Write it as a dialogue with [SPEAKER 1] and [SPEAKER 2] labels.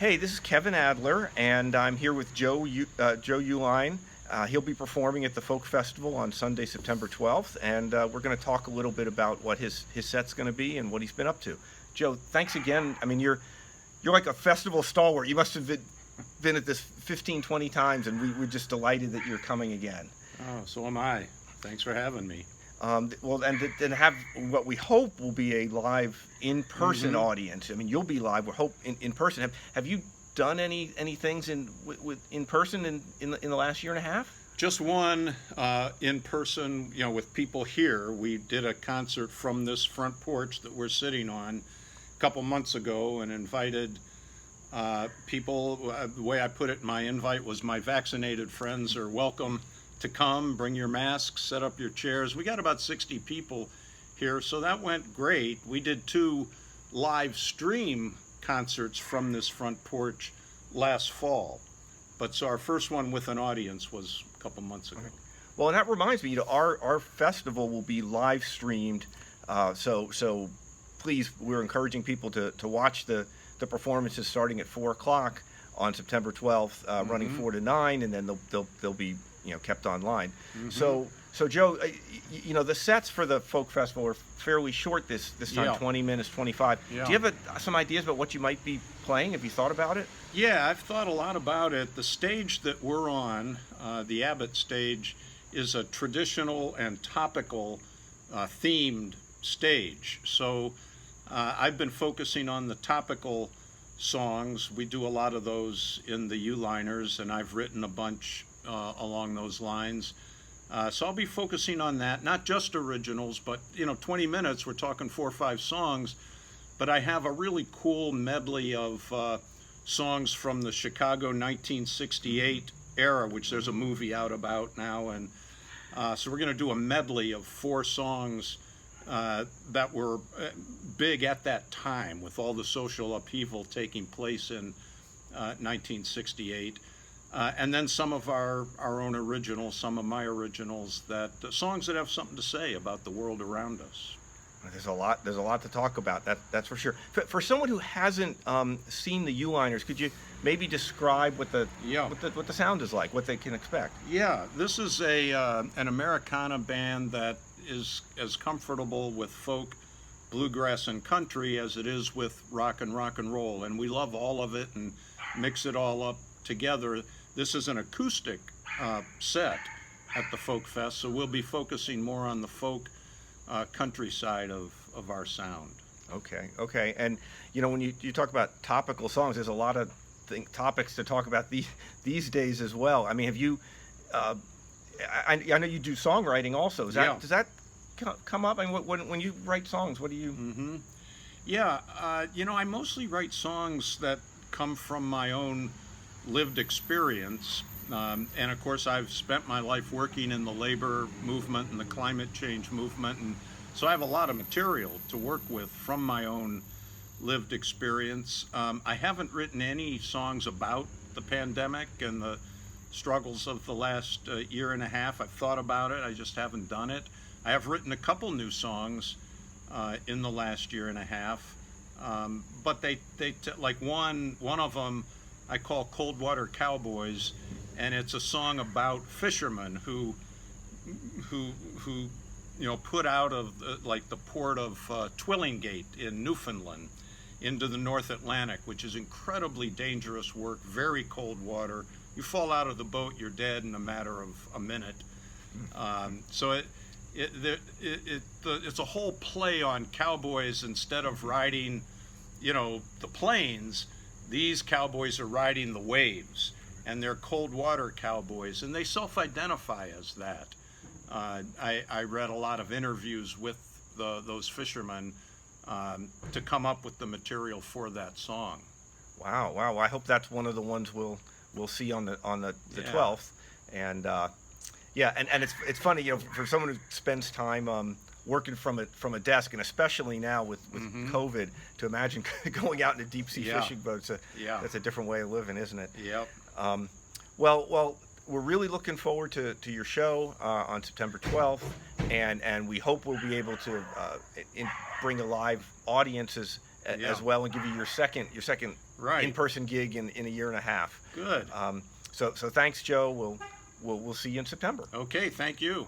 [SPEAKER 1] Hey, this is Kevin Adler, and I'm here with Joe Uehlein. He'll be performing at the Folk Festival on Sunday, September 12th, and we're going to talk a little bit about what his set's going to be and what he's been up to. Joe, thanks again. I mean, you're like a festival stalwart. You must have been at this 15, 20 times, and we're just delighted that you're coming again.
[SPEAKER 2] Oh, so am I. Thanks for having me.
[SPEAKER 1] Well, and then have what we hope will be a live in-person audience. I mean, you'll be live. We hope in person. Have you done any things in person in the last year and a half?
[SPEAKER 2] Just one in person, with people here. We did a concert from this front porch that we're sitting on a couple months ago and invited people. The way I put it in my invite was, my vaccinated friends are welcome to come, bring your masks, set up your chairs. We got about 60 people here, so that went great. We did 2 live stream concerts from this front porch last fall. So our first one with an audience was a couple months ago.
[SPEAKER 1] Well, and that reminds me, our festival will be live streamed, so please, we're encouraging people to watch the performances starting at 4 o'clock on September 12th, running 4 to 9, and then they'll be kept online. So Joe, the sets for the Folk Festival are fairly short this time,
[SPEAKER 2] Yeah.
[SPEAKER 1] 20 minutes, 25.
[SPEAKER 2] Yeah.
[SPEAKER 1] Do you have some ideas about what you might be playing? Have you thought about it?
[SPEAKER 2] Yeah, I've thought a lot about it. The stage that we're on, the Abbott stage, is a traditional and topical themed stage. So I've been focusing on the topical songs. We do a lot of those in the Uehliners, and I've written a bunch along those lines. So I'll be focusing on that, not just originals, but 20 minutes, we're talking 4 or 5 songs. But I have a really cool medley of songs from the Chicago 1968 era, which there's a movie out about now. And so we're going to do a medley of 4 songs that were big at that time, with all the social upheaval taking place in 1968. And then some of our own originals, some of my originals, songs that have something to say about the world around us.
[SPEAKER 1] There's a lot to talk about. That's for sure. For someone who hasn't seen the Uehliners, could you maybe describe what the sound is like, what they can expect?
[SPEAKER 2] Yeah, this is an Americana band that is as comfortable with folk, bluegrass, and country as it is with rock and roll, and we love all of it and mix it all up together. This is an acoustic set at the Folk Fest, so we'll be focusing more on the folk country side of our sound.
[SPEAKER 1] Okay. And when you talk about topical songs, there's a lot of topics to talk about these days as well. I mean, have you? I know you do songwriting also. Does that come up? I mean, when you write songs, what do you?
[SPEAKER 2] Yeah, I mostly write songs that come from my own lived experience, and of course I've spent my life working in the labor movement and the climate change movement, and so I have a lot of material to work with from my own lived experience. I haven't written any songs about the pandemic and the struggles of the last year and a half. I've thought about it, I just haven't done it. I have written a couple new songs in the last year and a half, but they like one of them I call Cold Water Cowboys, and it's a song about fishermen who put out of the port of Twillingate in Newfoundland into the North Atlantic, which is incredibly dangerous work, very cold water. You fall out of the boat, you're dead in a matter of a minute. So it's a whole play on cowboys. Instead of riding, the plains, these cowboys are riding the waves, and they're cold water cowboys, and they self-identify as that. I read a lot of interviews with those fishermen to come up with the material for that song.
[SPEAKER 1] Wow! I hope that's one of the ones we'll see on the 12th. And and it's funny, for someone who spends time working from a desk, and especially now with COVID, to imagine going out in a deep sea fishing boat. That's a different way of living, isn't it?
[SPEAKER 2] Yep.
[SPEAKER 1] Well, we're really looking forward to your show on September 12th, and we hope we'll be able to bring a live audience
[SPEAKER 2] Yeah.
[SPEAKER 1] as well, and give you your second
[SPEAKER 2] Right.
[SPEAKER 1] in-person gig in a year and a half.
[SPEAKER 2] Good.
[SPEAKER 1] So thanks, Joe. We'll see you in September.
[SPEAKER 2] Okay, thank you.